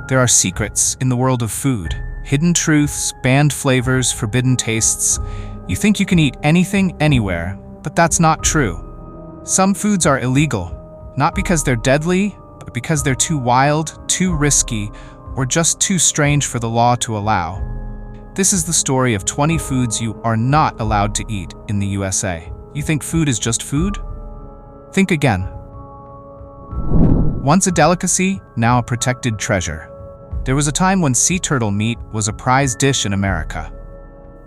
There are secrets in the world of food, hidden truths, banned flavors, forbidden tastes. You think you can eat anything, anywhere, but that's not true. Some foods are illegal, not because they're deadly, but because they're too wild, too risky, or just too strange for the law to allow. This is the story of 20 foods you are not allowed to eat in the USA. You think food is just food? Think again. Once a delicacy, now a protected treasure. There was a time when sea turtle meat was a prized dish in America.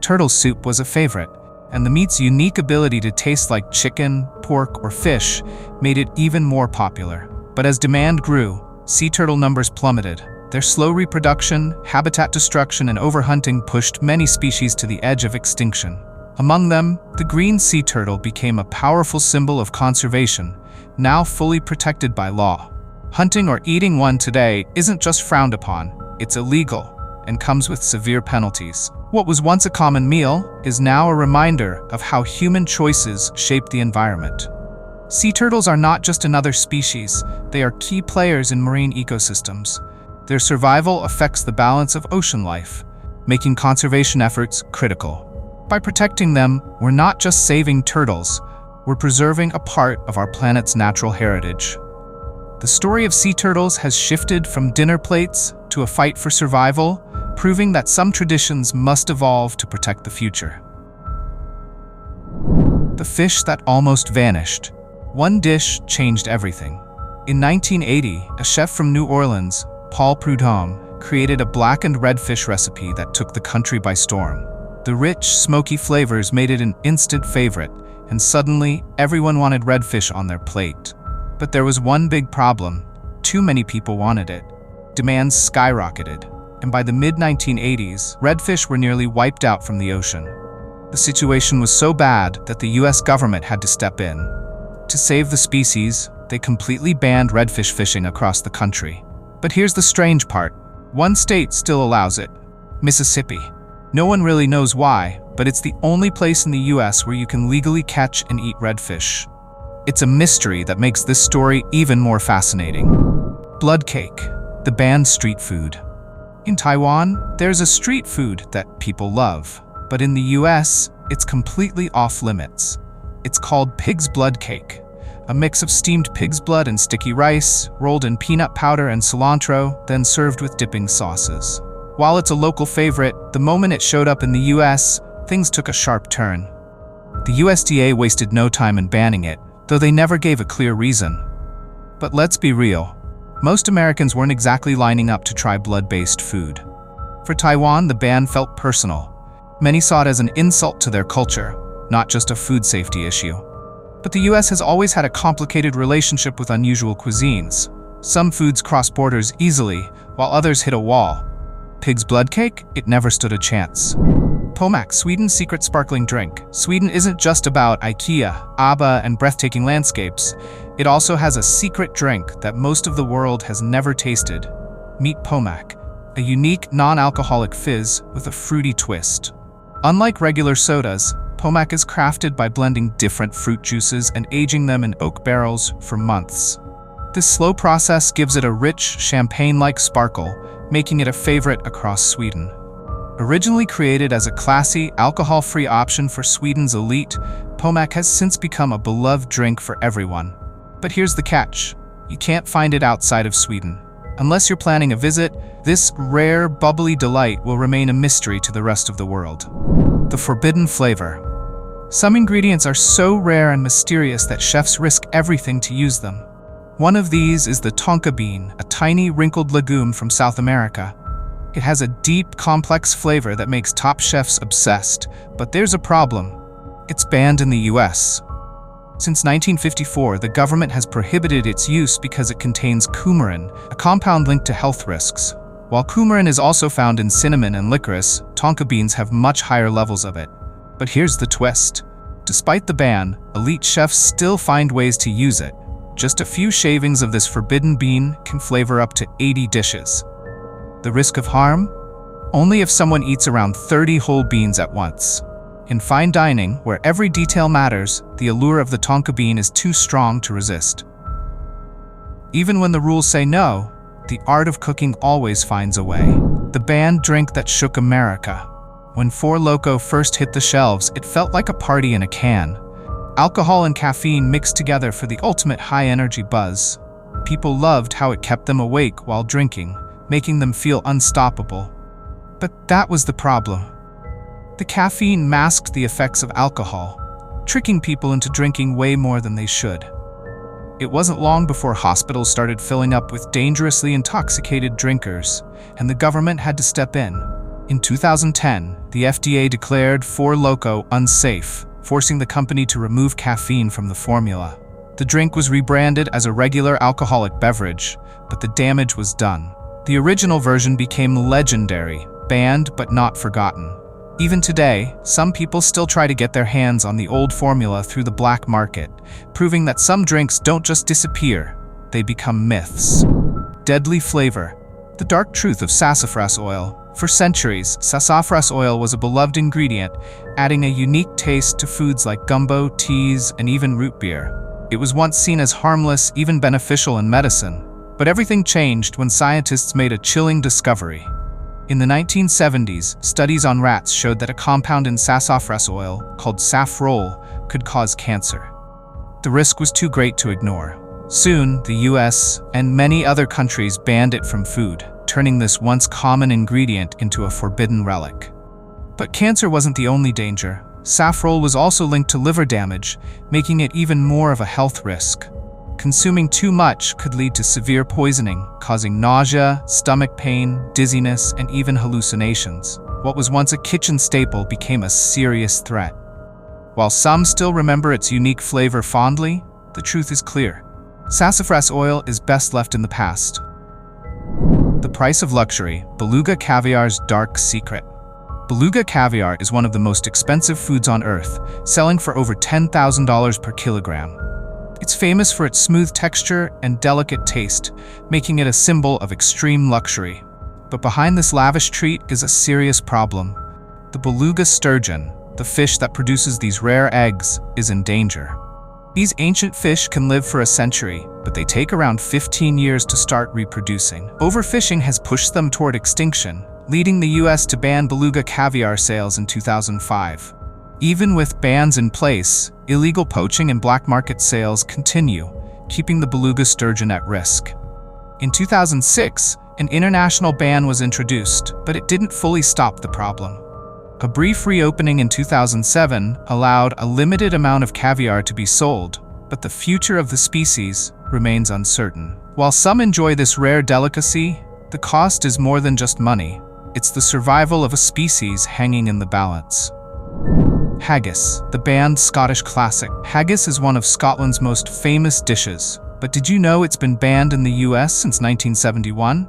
Turtle soup was a favorite, and the meat's unique ability to taste like chicken, pork, or fish made it even more popular. But as demand grew, sea turtle numbers plummeted. Their slow reproduction, habitat destruction, and overhunting pushed many species to the edge of extinction. Among them, the green sea turtle became a powerful symbol of conservation, now fully protected by law. Hunting or eating one today isn't just frowned upon, it's illegal and comes with severe penalties. What was once a common meal is now a reminder of how human choices shape the environment. Sea turtles are not just another species, they are key players in marine ecosystems. Their survival affects the balance of ocean life, making conservation efforts critical. By protecting them, we're not just saving turtles, we're preserving a part of our planet's natural heritage. The story of sea turtles has shifted from dinner plates to a fight for survival, proving that some traditions must evolve to protect the future. The fish that almost vanished. One dish changed everything. In 1980, a chef from New Orleans, Paul Prudhomme, created a blackened redfish recipe that took the country by storm. The rich, smoky flavors made it an instant favorite, and suddenly, everyone wanted redfish on their plate. But there was one big problem. Too many people wanted it. Demands skyrocketed, and by the mid-1980s, redfish were nearly wiped out from the ocean. The situation was so bad that the US government had to step in. To save the species, they completely banned redfish fishing across the country. But here's the strange part. One state still allows it, Mississippi. No one really knows why, but it's the only place in the US where you can legally catch and eat redfish. It's a mystery that makes this story even more fascinating. Blood cake, the banned street food. In Taiwan, there's a street food that people love, but in the US, it's completely off limits. It's called pig's blood cake, a mix of steamed pig's blood and sticky rice, rolled in peanut powder and cilantro, then served with dipping sauces. While it's a local favorite, the moment it showed up in the US, things took a sharp turn. The USDA wasted no time in banning it, though they never gave a clear reason. But let's be real. Most Americans weren't exactly lining up to try blood-based food. For Taiwan, the ban felt personal. Many saw it as an insult to their culture, not just a food safety issue. But the US has always had a complicated relationship with unusual cuisines. Some foods cross borders easily, while others hit a wall. Pig's blood cake? It never stood a chance. Pommac, Sweden's secret sparkling drink. Sweden isn't just about IKEA, ABBA, and breathtaking landscapes. It also has a secret drink that most of the world has never tasted. Meet Pommac, a unique non-alcoholic fizz with a fruity twist. Unlike regular sodas, Pommac is crafted by blending different fruit juices and aging them in oak barrels for months. This slow process gives it a rich, champagne-like sparkle, making it a favorite across Sweden. Originally created as a classy, alcohol-free option for Sweden's elite, Pommac has since become a beloved drink for everyone. But here's the catch. You can't find it outside of Sweden. Unless you're planning a visit, this rare, bubbly delight will remain a mystery to the rest of the world. The forbidden flavor. Some ingredients are so rare and mysterious that chefs risk everything to use them. One of these is the tonka bean, a tiny, wrinkled legume from South America. It has a deep, complex flavor that makes top chefs obsessed, but there's a problem. It's banned in the US. Since 1954, the government has prohibited its use because it contains coumarin, a compound linked to health risks. While coumarin is also found in cinnamon and licorice, tonka beans have much higher levels of it. But here's the twist. Despite the ban, elite chefs still find ways to use it. Just a few shavings of this forbidden bean can flavor up to 80 dishes. The risk of harm? Only if someone eats around 30 whole beans at once. In fine dining, where every detail matters, the allure of the tonka bean is too strong to resist. Even when the rules say no, the art of cooking always finds a way. The banned drink that shook America. When Four Loko first hit the shelves, it felt like a party in a can. Alcohol and caffeine mixed together for the ultimate high-energy buzz. People loved how it kept them awake while drinking, making them feel unstoppable. But that was the problem. The caffeine masked the effects of alcohol, tricking people into drinking way more than they should. It wasn't long before hospitals started filling up with dangerously intoxicated drinkers, and the government had to step in. In 2010, the FDA declared Four Loko unsafe, forcing the company to remove caffeine from the formula. The drink was rebranded as a regular alcoholic beverage, but the damage was done. The original version became legendary, banned but not forgotten. Even today, some people still try to get their hands on the old formula through the black market, proving that some drinks don't just disappear, they become myths. Deadly flavor. The dark truth of sassafras oil. For centuries, sassafras oil was a beloved ingredient, adding a unique taste to foods like gumbo, teas, and even root beer. It was once seen as harmless, even beneficial in medicine. But everything changed when scientists made a chilling discovery. In the 1970s, studies on rats showed that a compound in sassafras oil, called safrole, could cause cancer. The risk was too great to ignore. Soon, the US and many other countries banned it from food, turning this once common ingredient into a forbidden relic. But cancer wasn't the only danger. Safrole was also linked to liver damage, making it even more of a health risk. Consuming too much could lead to severe poisoning, causing nausea, stomach pain, dizziness, and even hallucinations. What was once a kitchen staple became a serious threat. While some still remember its unique flavor fondly, the truth is clear. Sassafras oil is best left in the past. The price of luxury, beluga caviar's dark secret. Beluga caviar is one of the most expensive foods on Earth, selling for over $10,000 per kilogram. It's famous for its smooth texture and delicate taste, making it a symbol of extreme luxury. But behind this lavish treat is a serious problem. The beluga sturgeon, the fish that produces these rare eggs, is in danger. These ancient fish can live for a century, but they take around 15 years to start reproducing. Overfishing has pushed them toward extinction, leading the US to ban beluga caviar sales in 2005. Even with bans in place, illegal poaching and black market sales continue, keeping the beluga sturgeon at risk. In 2006, an international ban was introduced, but it didn't fully stop the problem. A brief reopening in 2007 allowed a limited amount of caviar to be sold, but the future of the species remains uncertain. While some enjoy this rare delicacy, the cost is more than just money. It's the survival of a species hanging in the balance. Haggis, the banned Scottish classic. Haggis is one of Scotland's most famous dishes, but did you know it's been banned in the US since 1971?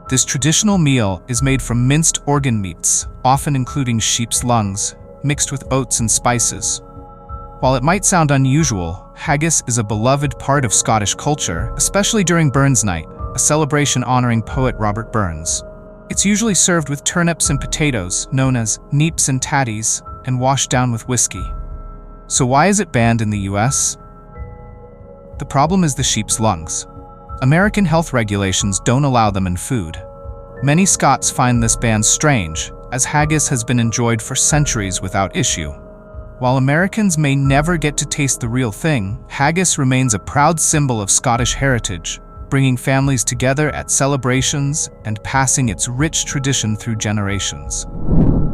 This traditional meal is made from minced organ meats, often including sheep's lungs, mixed with oats and spices. While it might sound unusual, haggis is a beloved part of Scottish culture, especially during Burns Night, a celebration honoring poet Robert Burns. It's usually served with turnips and potatoes, known as neeps and tatties, and washed down with whiskey. So why is it banned in the US? The problem is the sheep's lungs. American health regulations don't allow them in food. Many Scots find this ban strange, as haggis has been enjoyed for centuries without issue. While Americans may never get to taste the real thing, haggis remains a proud symbol of Scottish heritage, bringing families together at celebrations and passing its rich tradition through generations.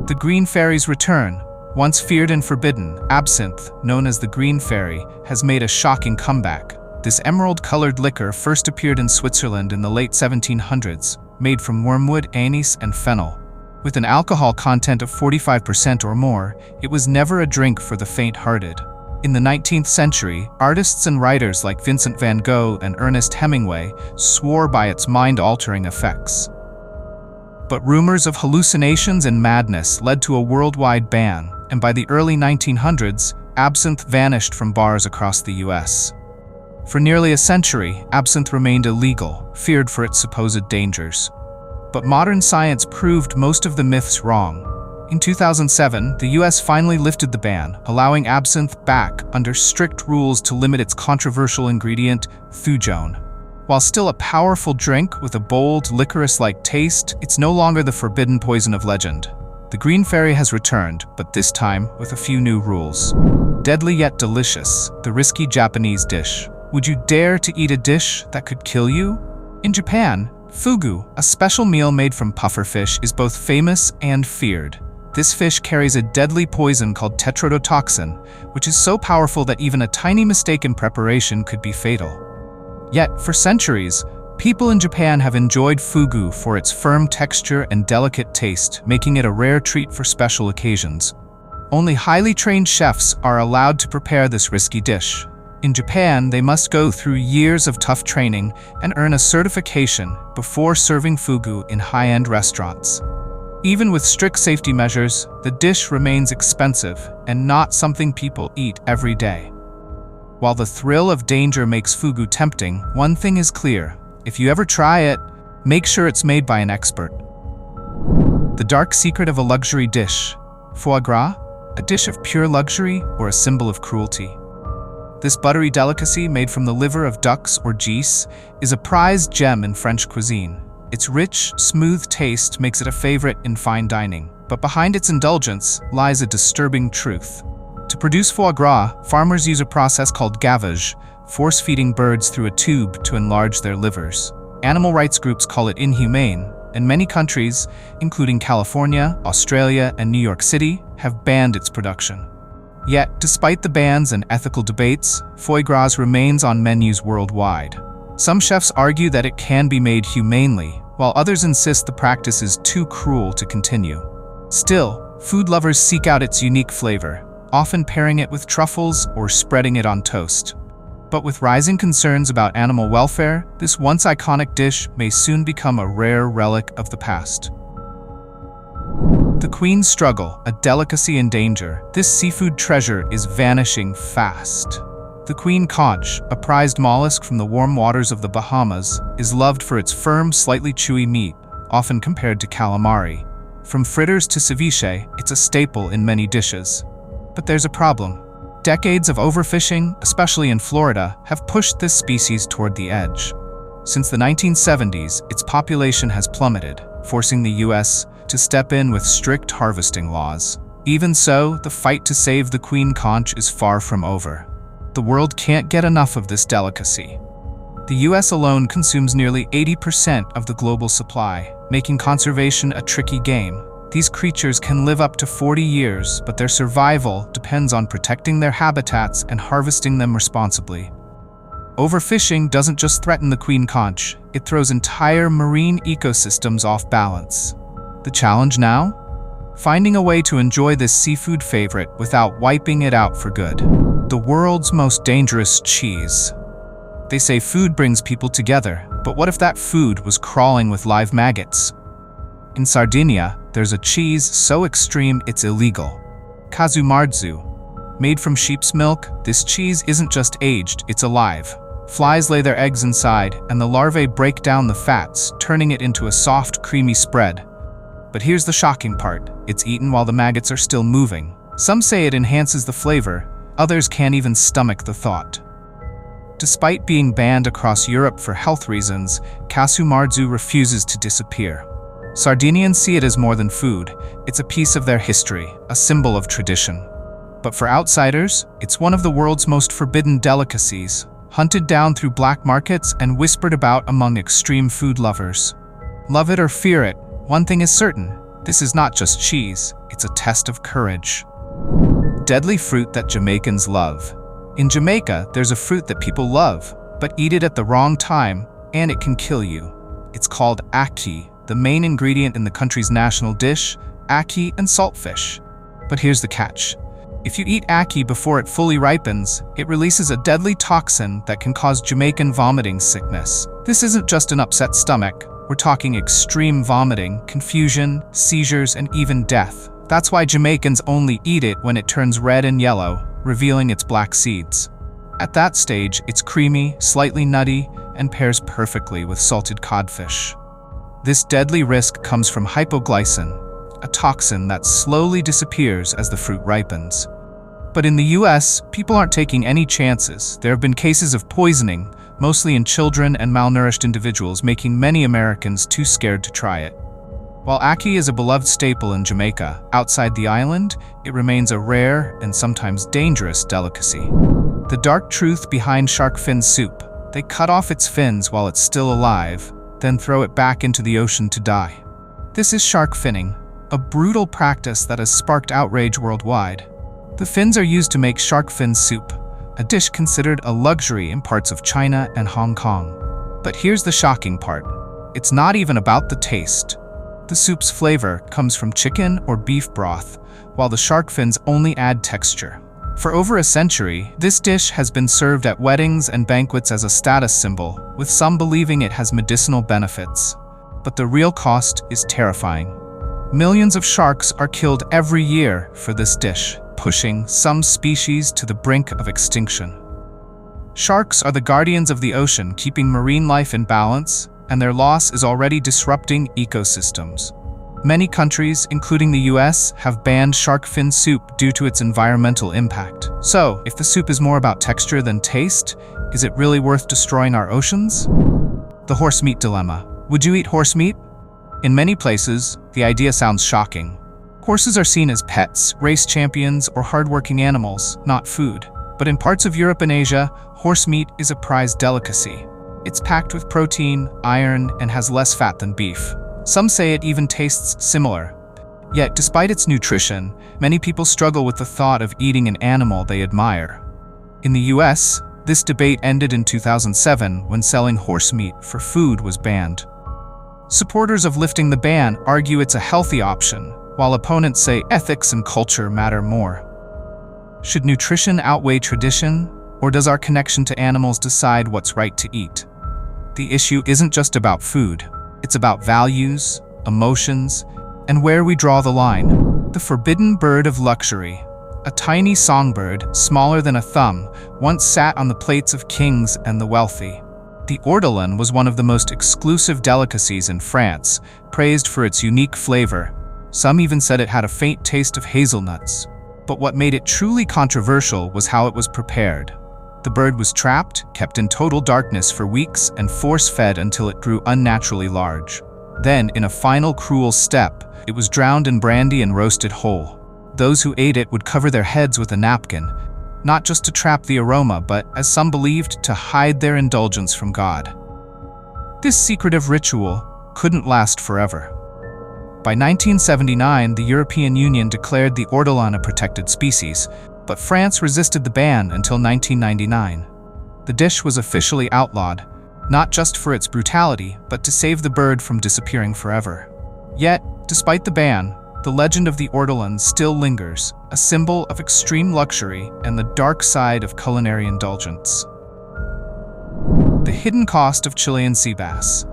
The Green Fairy's return. Once feared and forbidden, absinthe, known as the Green Fairy, has made a shocking comeback. This emerald-colored liquor first appeared in Switzerland in the late 1700s, made from wormwood, anise, and fennel. With an alcohol content of 45% or more, it was never a drink for the faint-hearted. In the 19th century, artists and writers like Vincent van Gogh and Ernest Hemingway swore by its mind-altering effects. But rumors of hallucinations and madness led to a worldwide ban, and by the early 1900s, absinthe vanished from bars across the US. For nearly a century, absinthe remained illegal, feared for its supposed dangers. But modern science proved most of the myths wrong. In 2007, the US finally lifted the ban, allowing absinthe back under strict rules to limit its controversial ingredient, thujone. While still a powerful drink with a bold, licorice-like taste, it's no longer the forbidden poison of legend. The green fairy has returned, but this time with a few new rules. Deadly yet delicious, the risky Japanese dish. Would you dare to eat a dish that could kill you? In Japan, fugu, a special meal made from pufferfish, is both famous and feared. This fish carries a deadly poison called tetrodotoxin, which is so powerful that even a tiny mistake in preparation could be fatal. Yet, for centuries, people in Japan have enjoyed fugu for its firm texture and delicate taste, making it a rare treat for special occasions. Only highly trained chefs are allowed to prepare this risky dish. In Japan, they must go through years of tough training and earn a certification before serving fugu in high-end restaurants. Even with strict safety measures, the dish remains expensive and not something people eat every day. While the thrill of danger makes fugu tempting, one thing is clear: if you ever try it, make sure it's made by an expert. The dark secret of a luxury dish. Foie gras, a dish of pure luxury or a symbol of cruelty. This buttery delicacy made from the liver of ducks or geese is a prized gem in French cuisine. Its rich, smooth taste makes it a favorite in fine dining, but behind its indulgence lies a disturbing truth. To produce foie gras, farmers use a process called gavage, force-feeding birds through a tube to enlarge their livers. Animal rights groups call it inhumane, and many countries, including California, Australia, and New York City, have banned its production. Yet, despite the bans and ethical debates, foie gras remains on menus worldwide. Some chefs argue that it can be made humanely, while others insist the practice is too cruel to continue. Still, food lovers seek out its unique flavor, often pairing it with truffles or spreading it on toast. But with rising concerns about animal welfare, this once iconic dish may soon become a rare relic of the past. The Queen's Struggle, a delicacy in danger. This seafood treasure is vanishing fast. The queen conch, a prized mollusk from the warm waters of the Bahamas, is loved for its firm, slightly chewy meat, often compared to calamari. From fritters to ceviche, it's a staple in many dishes. But there's a problem. Decades of overfishing, especially in Florida, have pushed this species toward the edge. Since the 1970s, its population has plummeted, forcing the U.S. to step in with strict harvesting laws. Even so, the fight to save the queen conch is far from over. The world can't get enough of this delicacy. The US alone consumes nearly 80% of the global supply, making conservation a tricky game. These creatures can live up to 40 years, but their survival depends on protecting their habitats and harvesting them responsibly. Overfishing doesn't just threaten the queen conch, it throws entire marine ecosystems off balance. The challenge now? Finding a way to enjoy this seafood favorite without wiping it out for good. The world's most dangerous cheese. They say food brings people together, but what if that food was crawling with live maggots? In Sardinia, there's a cheese so extreme it's illegal. Casu-marzu. Made from sheep's milk, this cheese isn't just aged, it's alive. Flies lay their eggs inside, and the larvae break down the fats, turning it into a soft, creamy spread. But here's the shocking part. It's eaten while the maggots are still moving. Some say it enhances the flavor, others can't even stomach the thought. Despite being banned across Europe for health reasons, casu-marzu refuses to disappear. Sardinians see it as more than food. It's a piece of their history, a symbol of tradition. But for outsiders, it's one of the world's most forbidden delicacies, hunted down through black markets and whispered about among extreme food lovers. Love it or fear it, one thing is certain, this is not just cheese, it's a test of courage. Deadly fruit that Jamaicans love. In Jamaica, there's a fruit that people love, but eat it at the wrong time, and it can kill you. It's called ackee, the main ingredient in the country's national dish, ackee and saltfish. But here's the catch. If you eat ackee before it fully ripens, it releases a deadly toxin that can cause Jamaican vomiting sickness. This isn't just an upset stomach. We're talking extreme vomiting, confusion, seizures, and even death. That's why Jamaicans only eat it when it turns red and yellow, revealing its black seeds. At that stage, it's creamy, slightly nutty, and pairs perfectly with salted codfish. This deadly risk comes from hypoglycin, a toxin that slowly disappears as the fruit ripens. But in the US, people aren't taking any chances. There have been cases of poisoning, mostly in children and malnourished individuals, making many Americans too scared to try it. While ackee is a beloved staple in Jamaica, outside the island, it remains a rare and sometimes dangerous delicacy. The dark truth behind shark fin soup: they cut off its fins while it's still alive, then throw it back into the ocean to die. This is shark finning, a brutal practice that has sparked outrage worldwide. The fins are used to make shark fin soup, a dish considered a luxury in parts of China and Hong Kong. But here's the shocking part: it's not even about the taste. The soup's flavor comes from chicken or beef broth, while the shark fins only add texture. For over a century, this dish has been served at weddings and banquets as a status symbol, with some believing it has medicinal benefits. But the real cost is terrifying. Millions of sharks are killed every year for this dish, pushing some species to the brink of extinction. Sharks are the guardians of the ocean, keeping marine life in balance, and their loss is already disrupting ecosystems. Many countries, including the US, have banned shark fin soup due to its environmental impact. So, if the soup is more about texture than taste, is it really worth destroying our oceans? The horse meat dilemma. Would you eat horse meat? In many places, the idea sounds shocking. Horses are seen as pets, race champions, or hardworking animals, not food. But in parts of Europe and Asia, horse meat is a prized delicacy. It's packed with protein, iron, and has less fat than beef. Some say it even tastes similar. Yet, despite its nutrition, many people struggle with the thought of eating an animal they admire. In the US, this debate ended in 2007 when selling horse meat for food was banned. Supporters of lifting the ban argue it's a healthy option, while opponents say ethics and culture matter more. Should nutrition outweigh tradition, or does our connection to animals decide what's right to eat? The issue isn't just about food. It's about values, emotions, and where we draw the line. The forbidden bird of luxury. A tiny songbird, smaller than a thumb, once sat on the plates of kings and the wealthy. The ortolan was one of the most exclusive delicacies in France, praised for its unique flavor. Some even said it had a faint taste of hazelnuts. But what made it truly controversial was how it was prepared. The bird was trapped, kept in total darkness for weeks, and force-fed until it grew unnaturally large. Then, in a final cruel step, it was drowned in brandy and roasted whole. Those who ate it would cover their heads with a napkin, not just to trap the aroma, but, as some believed, to hide their indulgence from God. This secretive ritual couldn't last forever. By 1979, the European Union declared the ortolan a protected species, but France resisted the ban until 1999. The dish was officially outlawed, not just for its brutality, but to save the bird from disappearing forever. Yet, despite the ban, the legend of the ortolan still lingers, a symbol of extreme luxury and the dark side of culinary indulgence. The hidden cost of Chilean sea bass.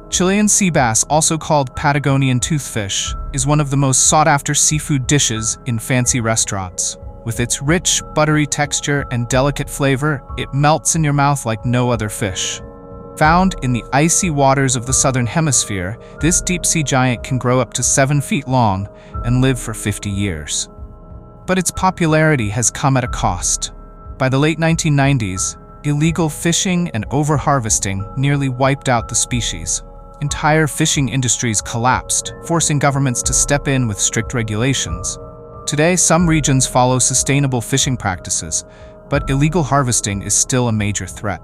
Chilean sea bass, also called Patagonian toothfish, is one of the most sought-after seafood dishes in fancy restaurants. With its rich, buttery texture and delicate flavor, it melts in your mouth like no other fish. Found in the icy waters of the southern hemisphere, this deep-sea giant can grow up to 7 feet long and live for 50 years. But its popularity has come at a cost. By the late 1990s, illegal fishing and over-harvesting nearly wiped out the species. Entire fishing industries collapsed, forcing governments to step in with strict regulations. Today, some regions follow sustainable fishing practices, but illegal harvesting is still a major threat.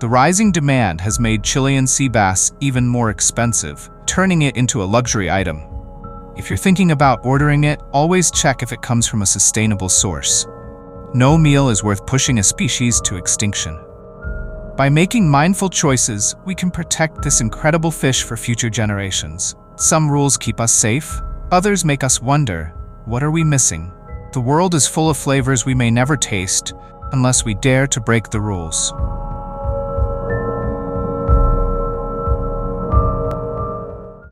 The rising demand has made Chilean sea bass even more expensive, turning it into a luxury item. If you're thinking about ordering it, always check if it comes from a sustainable source. No meal is worth pushing a species to extinction. By making mindful choices, we can protect this incredible fish for future generations. Some rules keep us safe, others make us wonder, what are we missing? The world is full of flavors we may never taste unless we dare to break the rules.